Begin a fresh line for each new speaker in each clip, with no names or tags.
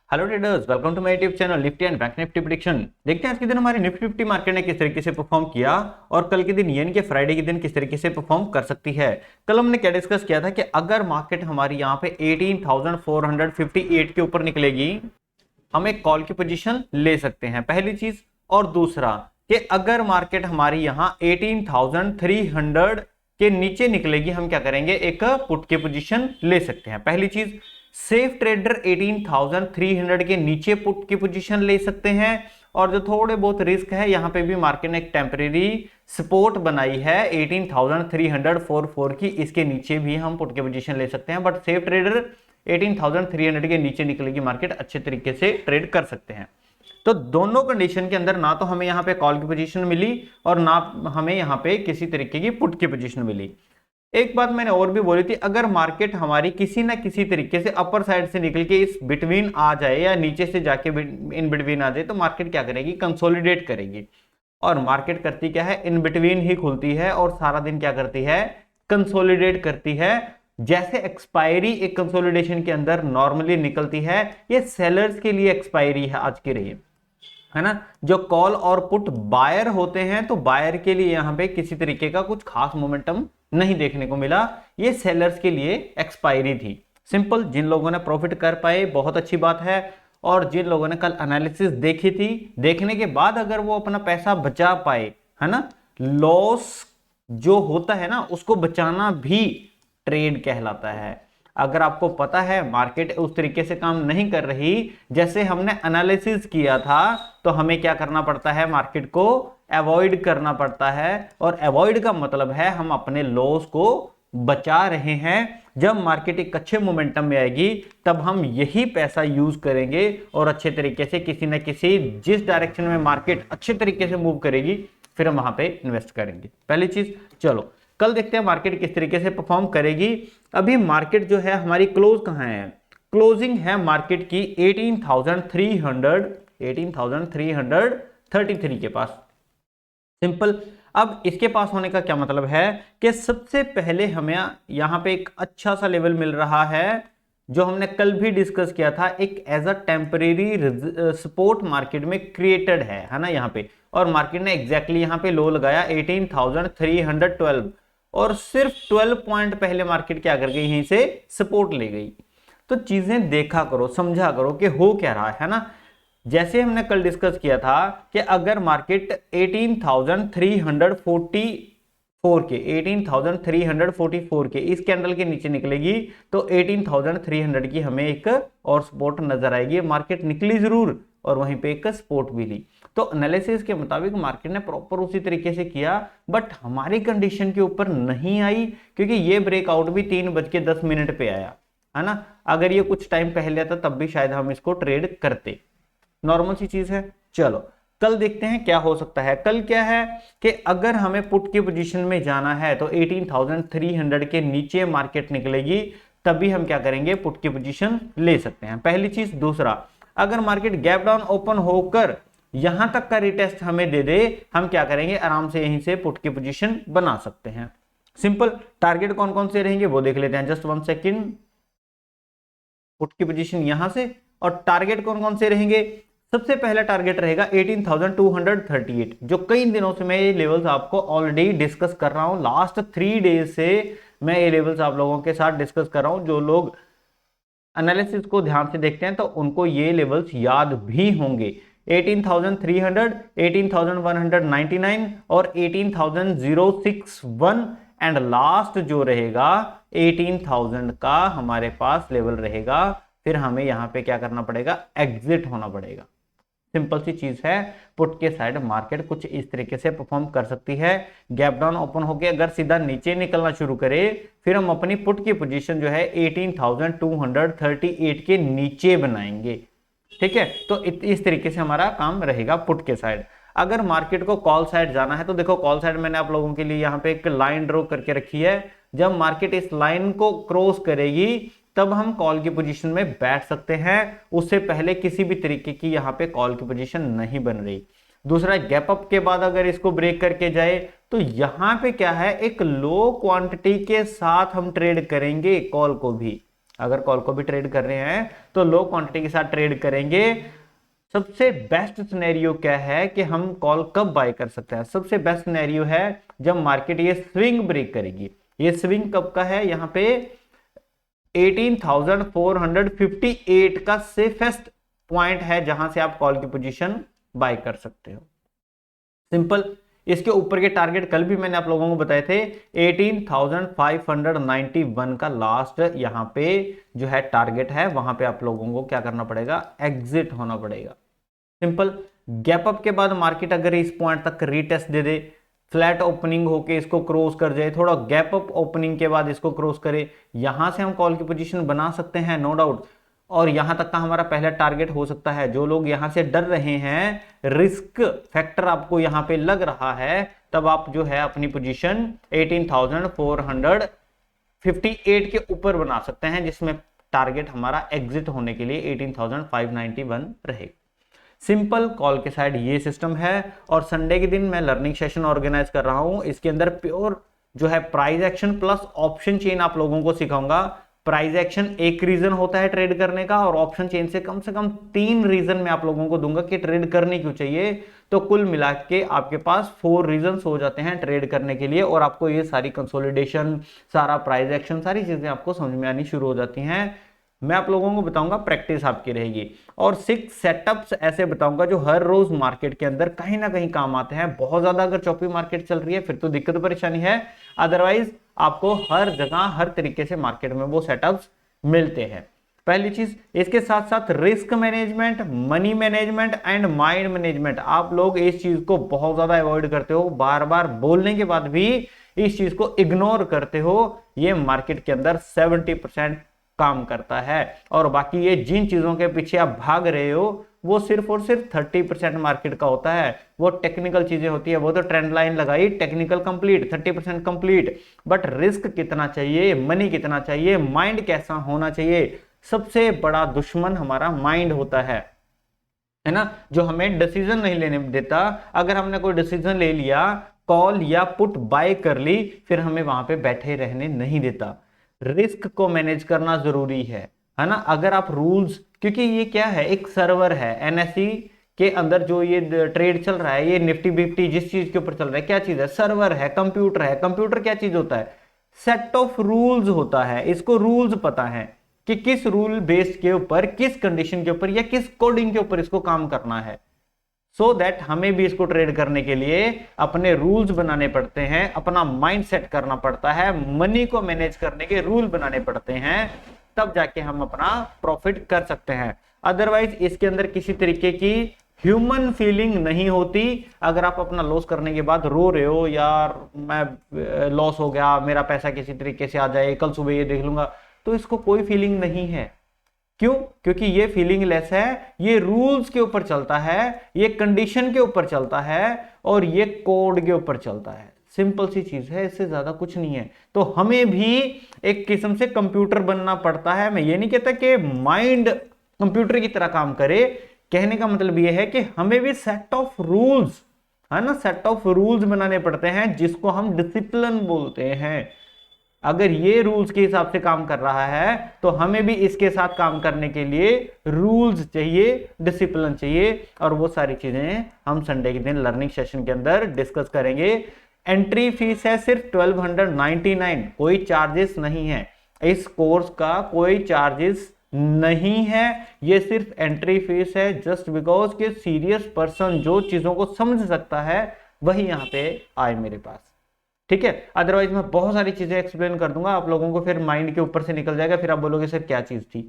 Hello traders, welcome to my YouTube channel Nifty and Bank Nifty prediction. देखते हैं आज के दिन हमारे निफ्टी मार्केट ने किस तरीके से परफॉर्म किया और कल के दिन यानी कि फ्राइडे के दिन किस तरीके से परफॉर्म कर सकती है। कल हमने क्या डिस्कस किया था कि अगर मार्केट हमारी यहाँ पे 18,458 के ऊपर निकलेगी, हम एक कॉल की पोजीशन ले सकते हैं, पहली चीज। और दूसरा कि अगर मार्केट हमारी यहाँ 18,300 के नीचे निकलेगी, हम क्या करेंगे, एक पुट की पोजीशन ले सकते हैं, पहली चीज। सेफ ट्रेडर 18,300 के नीचे पुट की पोजीशन ले सकते हैं। और जो थोड़े बहुत रिस्क है, यहां पे भी मार्केट ने एक टेम्परेरी सपोर्ट बनाई है 18,304 की, इसके नीचे भी हम पुट की पोजीशन ले सकते हैं। बट सेफ ट्रेडर 18,300 के नीचे निकलेगी मार्केट, अच्छे तरीके से ट्रेड कर सकते हैं। तो दोनों कंडीशन के अंदर ना तो हमें यहां पे कॉल की पोजीशन मिली और ना हमें यहां पे किसी तरीके की पुट की पोजीशन मिली। एक बात मैंने और भी बोली थी, अगर मार्केट हमारी किसी ना किसी तरीके से अपर साइड से निकल के इस बिटवीन आ जाए या नीचे से जाके इन बिटवीन आ जाए, तो मार्केट क्या करेगी, कंसोलिडेट करेगी। और मार्केट करती क्या है, इन बिटवीन ही खुलती है और सारा दिन क्या करती है, कंसोलिडेट करती है। जैसे एक्सपायरी एक कंसोलिडेशन के अंदर नॉर्मली निकलती है, ये सेलर्स के लिए एक्सपायरी है आज की रही है ना। जो कॉल और पुट बायर होते हैं, तो बायर के लिए यहां पे किसी तरीके का कुछ खास मोमेंटम नहीं देखने को मिला, ये सेलर्स के लिए एक्सपायरी थी। सिंपल, जिन लोगों ने प्रॉफिट कर पाए बहुत अच्छी बात है, और जिन लोगों ने कल एनालिसिस देखी थी, देखने के बाद अगर वो अपना पैसा बचा पाए, है ना, लॉस जो होता है ना उसको बचाना भी ट्रेड कहलाता है। अगर आपको पता है मार्केट उस तरीके से काम नहीं कर रही जैसे हमने एनालिसिस किया था, तो हमें क्या करना पड़ता है, मार्केट को अवॉइड करना पड़ता है। और अवॉइड का मतलब है हम अपने लॉस को बचा रहे हैं। जब मार्केट एक अच्छे मोमेंटम में आएगी, तब हम यही पैसा यूज करेंगे और अच्छे तरीके से किसी न किसी, जिस डायरेक्शन में मार्केट अच्छे तरीके से मूव करेगी, फिर हम वहां पे इन्वेस्ट करेंगे, पहली चीज। चलो कल देखते हैं मार्केट किस तरीके से परफॉर्म करेगी। अभी मार्केट जो है हमारी क्लोज कहां है, क्लोजिंग है मार्केट की 18,333 के पास। सिंपल। अब इसके पास होने का क्या मतलब है कि सबसे पहले हमें यहां पे एक अच्छा सा लेवल मिल रहा है, जो हमने कल भी डिस्कस किया था, एक as a temporary support market में क्रिएटेड है ना यहां पे। और मार्केट ने एग्जैक्टली यहां पे लो लगाया 18,312, और सिर्फ 12 पॉइंट पहले मार्केट क्या कर गई, यहीं से सपोर्ट ले गई। तो चीजें देखा करो, समझा करो कि हो क्या रहा है ना। जैसे हमने कल डिस्कस किया था कि अगर मार्केट 18,344 के इस कैंडल के नीचे निकलेगी, तो 18,300 की हमें एक और सपोर्ट नजर आएगी। मार्केट निकली जरूर और वहीं पे एक सपोर्ट भी ली। तो एनालिसिस के मुताबिक मार्केट ने प्रॉपर उसी तरीके से किया, बट हमारी कंडीशन के ऊपर नहीं आई, क्योंकि ये ब्रेकआउट भी 3:10 पे आया, है ना। अगर ये कुछ टाइम पहले आता तब भी शायद हम इसको ट्रेड करते, नॉर्मल सी चीज है। चलो कल देखते हैं क्या हो सकता है। कल क्या है कि अगर हमें पुट की पोजीशन में जाना है, तो 18,300 के नीचे मार्केट निकलेगी, तभी हम क्या करेंगे, पुट की पोजीशन ले सकते हैं, पहली चीज। दूसरा, अगर मार्केट गैप डाउन ओपन होकर यहां तक का रिटेस्ट हमें दे दे, हम क्या करेंगे, आराम से यहीं से पुट की पोजीशन बना सकते हैं। सिंपल। टारगेट कौन कौन से रहेंगे वो देख लेते हैं, जस्ट 1 सेकेंड। पुट की पोजीशन यहां से, और टारगेट कौन कौन से रहेंगे, सबसे पहला टारगेट रहेगा 18,238, जो कई दिनों से मैं ये लेवल्स आपको ऑलरेडी डिस्कस कर रहा हूं। लास्ट 3 डेज से मैं ये लेवल्स आप लोगों के साथ डिस्कस कर रहा हूं। जो लोग एनालिसिस को ध्यान से देखते हैं तो उनको ये लेवल्स याद भी होंगे। 18,300, 18,199 और 18,061, एंड लास्ट जो रहेगा 18,000 का हमारे पास लेवल रहेगा। फिर हमें यहां पे क्या करना पड़ेगा, एग्जिट होना पड़ेगा। सिंपल सी चीज है। पुट के साइड मार्केट कुछ इस तरीके से परफॉर्म कर सकती है। गैप डाउन ओपन होके अगर सीधा नीचे निकलना शुरू करे, फिर हम अपनी पुट की पोजीशन जो है 18,238 के नीचे बनाएंगे, ठीक है। तो इस तरीके से हमारा काम रहेगा पुट के साइड। अगर मार्केट को कॉल साइड जाना है, तो देखो कॉल साइड मैंने आप लोगों के लिए यहाँ पे एक लाइन ड्रॉ करके रखी है। जब मार्केट इस लाइन को क्रॉस करेगी, तब हम कॉल की पोजीशन में बैठ सकते हैं। उससे पहले किसी भी तरीके की यहां पे कॉल की पोजीशन नहीं बन रही। दूसरा, गैप अप के बाद अगर इसको ब्रेक करके जाए, तो यहां पे क्या है, एक लो क्वांटिटी के साथ हम ट्रेड करेंगे कॉल को भी, अगर कॉल को भी ट्रेड कर रहे हैं तो लो क्वांटिटी के साथ ट्रेड करेंगे। सबसे बेस्ट सिनेरियो क्या है कि हम कॉल कब बाय कर सकते हैं? सबसे बेस्ट सिनेरियो है जब मार्केट ये स्विंग ब्रेक करेगी। ये स्विंग कब का है? यहाँ पे 18,458 का सेफेस्ट पॉइंट है जहां से आप कॉल की पोजीशन बाय कर सकते हो। सिंपल। इसके ऊपर के टारगेट कल भी मैंने आप लोगों को बताए थे, 18,591 का लास्ट यहां पे जो है टारगेट है, वहां पे आप लोगों को क्या करना पड़ेगा? एग्जिट होना पड़ेगा। सिंपल। गैप अप के बाद मार्केट अगर इस पॉइंट तक रीटेस्ट दे दे, फ्लैट ओपनिंग होके इसको क्रॉस कर जाए, थोड़ा गैप अप ओपनिंग के बाद इसको क्रॉस करे, यहां से हम कॉल की पोजीशन बना सकते हैं, नो डाउट। और यहां तक का हमारा पहला टारगेट हो सकता है। जो लोग यहां से डर रहे हैं, रिस्क फैक्टर आपको यहां पे लग रहा है, तब आप जो है अपनी पोजीशन 18,458 के ऊपर बना सकते हैं, जिसमें टारगेट हमारा एग्जिट होने के लिए 18,591 रहेगा। सिंपल। कॉल के साइड ये सिस्टम है। और संडे के दिन मैं लर्निंग सेशन ऑर्गेनाइज कर रहा हूं, इसके अंदर प्योर जो है price action plus option chain आप लोगों को सिखाऊंगा। प्राइस एक्शन एक रीजन होता है ट्रेड करने का, और ऑप्शन चेन से कम 3 रीजन मैं आप लोगों को दूंगा कि ट्रेड करने क्यों चाहिए। तो कुल मिला के आपके पास 4 रीजन हो जाते हैं ट्रेड करने के लिए, और आपको ये सारी कंसोलिडेशन, सारा प्राइस एक्शन, सारी चीजें आपको समझ में आनी शुरू हो जाती हैं। मैं आप लोगों को बताऊंगा, प्रैक्टिस आपकी रहेगी। और 6 सेटअप्स ऐसे बताऊंगा जो हर रोज मार्केट के अंदर कहीं ना कहीं काम आते हैं। बहुत ज्यादा अगर चौपी मार्केट चल रही है फिर तो दिक्कत परेशानी है, अदरवाइज आपको हर जगह हर तरीके से मार्केट में वो सेटअप्स मिलते हैं। पहली चीज, इसके साथ साथ risk management, money management and mind management. आप लोग इस चीज को बहुत ज्यादा अवॉइड करते हो, बार बार बोलने के बाद भी इस चीज को इग्नोर करते हो। ये मार्केट के अंदर 70% काम करता है, और बाकी ये जिन चीजों के पीछे आप भाग रहे हो वो सिर्फ और सिर्फ 30% मार्केट का होता है। वो टेक्निकल चीजें होती है, वो तो ट्रेंड लाइन लगाई, technical complete, 30% complete. But risk कितना चाहिए, मनी कितना चाहिए, माइंड कैसा होना चाहिए, सबसे बड़ा दुश्मन हमारा माइंड होता है ना, जो हमें डिसीजन नहीं लेने देता। अगर हमने कोई डिसीजन ले लिया, कॉल या पुट बाय कर ली, फिर हमें वहां पे बैठे रहने नहीं देता। रिस्क को मैनेज करना जरूरी है ना। अगर आप रूल्स, क्योंकि ये क्या है, एक सर्वर है एनएसई के अंदर जो ये ट्रेड चल रहा है, ये निफ्टी बिफ्टी जिस चीज के ऊपर चल रहा है, क्या चीज है? सर्वर है, कंप्यूटर है। कंप्यूटर क्या चीज होता है? सेट ऑफ रूल्स होता है। इसको रूल्स पता है कि किस रूल बेस्ड के ऊपर, किस कंडीशन के ऊपर या किस कोडिंग के ऊपर इसको काम करना है। सो दैट हमें भी इसको ट्रेड करने के लिए अपने रूल्स बनाने पड़ते हैं, अपना माइंड सेट करना पड़ता है, मनी को मैनेज करने के रूल बनाने पड़ते हैं, तब जाके हम अपना प्रॉफिट कर सकते हैं। अदरवाइज इसके अंदर किसी तरीके की ह्यूमन फीलिंग नहीं होती। अगर आप अपना लॉस करने के बाद रो रहे हो, यार मैं लॉस हो गया, मेरा पैसा किसी तरीके से आ जाए, कल सुबह ये देख लूंगा, तो इसको कोई फीलिंग नहीं है। क्यों? क्योंकि ये फीलिंग लेस है, ये रूल्स के ऊपर चलता है, ये कंडीशन के ऊपर चलता है, और ये कोड के ऊपर चलता है। सिंपल सी चीज है, इससे ज्यादा कुछ नहीं है। तो हमें भी एक किस्म से कंप्यूटर बनना पड़ता है। मैं ये नहीं कहता कि माइंड कंप्यूटर की तरह काम करे, कहने का मतलब ये है कि हमें भी सेट ऑफ रूल्स, है ना, सेट ऑफ रूल्स बनाने पड़ते हैं, जिसको हम डिसिप्लिन बोलते हैं। अगर ये रूल्स के हिसाब से काम कर रहा है तो हमें भी इसके साथ काम करने के लिए रूल्स चाहिए, डिसिप्लिन चाहिए, और वो सारी चीजें हम संडे के दिन लर्निंग सेशन के अंदर डिस्कस करेंगे। एंट्री फीस है सिर्फ 1299, कोई चार्जेस नहीं है। इस कोर्स का कोई चार्जेस नहीं है, ये सिर्फ एंट्री फीस है। जस्ट बिकॉज के सीरियस पर्सन जो चीजों को समझ सकता है वही यहाँ पे आए मेरे पास, ठीक है। अदरवाइज मैं बहुत सारी चीजें एक्सप्लेन कर दूंगा, आप लोगों को फिर माइंड के ऊपर से निकल जाएगा, फिर आप बोलोगे सर क्या चीज थी,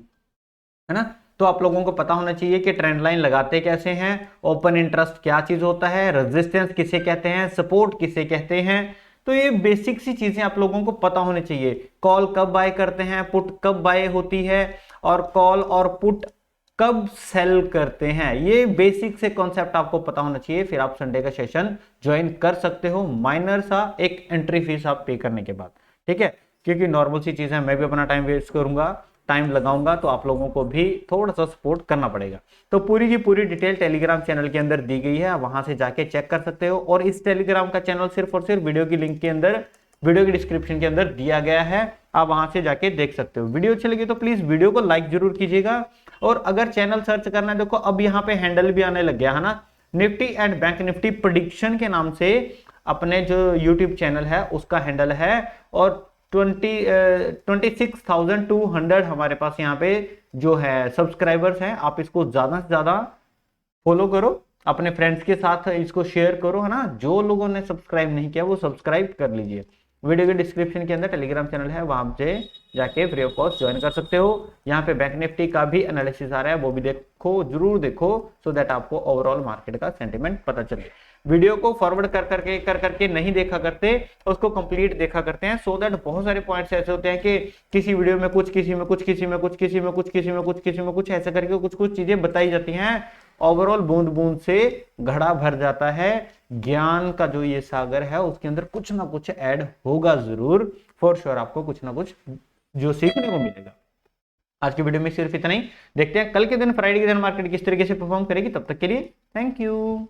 है ना। तो आप लोगों को पता होना चाहिए कि ट्रेंड लाइन लगाते कैसे हैं, ओपन इंटरेस्ट क्या चीज होता है, रेजिस्टेंस किसे कहते हैं, सपोर्ट किसे कहते हैं। तो ये बेसिक सी चीजें आप लोगों को पता होनी चाहिए। कॉल कब बाय करते हैं, पुट कब बाय होती है, और कॉल और पुट कब सेल करते हैं, ये बेसिक से कॉन्सेप्ट आपको पता होना चाहिए। फिर आप संडे का सेशन ज्वाइन कर सकते हो, माइनर सा एक एंट्री फीस आप पे करने के बाद, ठीक है। क्योंकि नॉर्मल सी चीज है, मैं भी अपना टाइम वेस्ट करूंगा, टाइम लगाऊंगा, तो आप लोगों को भी थोड़ा सा सपोर्ट करना पड़ेगा। तो पूरी की पूरी डिटेल टेलीग्राम चैनल के अंदर दी गई है, वहां से जाके चेक कर सकते हो। और इस टेलीग्राम का चैनल सिर्फ और सिर्फ वीडियो की लिंक के अंदर वीडियो के डिस्क्रिप्शन के अंदर दिया गया है, आप वहां से जाके देख सकते हो। वीडियो अच्छी लगी तो प्लीज वीडियो को लाइक जरूर कीजिएगा। और अगर चैनल सर्च करना है, देखो अब यहाँ पे हैंडल भी आने लग गया है ना, Nifty and Bank Nifty prediction के नाम से अपने जो यूट्यूब चैनल है उसका हैंडल है। और 26,200 हमारे पास यहाँ पे जो है सब्सक्राइबर्स हैं। आप इसको ज्यादा से ज्यादा फॉलो करो, अपने फ्रेंड्स के साथ इसको शेयर करो, है ना। जो लोगों ने सब्सक्राइब नहीं किया वो सब्सक्राइब कर लीजिए। वीडियो के डिस्क्रिप्शन के अंदर टेलीग्राम चैनल है, वहां से जाके फ्री ऑफ कॉस्ट ज्वाइन कर सकते हो। यहाँ पे बैंक निफ्टी का भी एनालिसिस आ रहा है, वो भी देखो, जरूर देखो, सो दैट आपको ओवरऑल मार्केट का सेंटिमेंट पता चले। वीडियो को फॉरवर्ड कर करके नहीं देखा करते, उसको कंप्लीट देखा करते हैं, सो दैट बहुत सारे पॉइंट्स ऐसे होते हैं कि किसी वीडियो में कुछ, किसी में कुछ, किसी में कुछ, किसी में कुछ, किसी में कुछ, किसी में कुछ, ऐसे करके कुछ कुछ चीजें बताई जाती हैं। ओवरऑल बूंद बूंद से घड़ा भर जाता है। ज्ञान का जो ये सागर है उसके अंदर कुछ ना कुछ ऐड होगा जरूर, फॉर श्योर आपको कुछ ना कुछ जो सीखने को मिलेगा। आज की वीडियो में सिर्फ इतना ही। देखते हैं कल के दिन, फ्राइडे के दिन मार्केट किस तरीके से परफॉर्म करेगी। तब तक के लिए थैंक यू।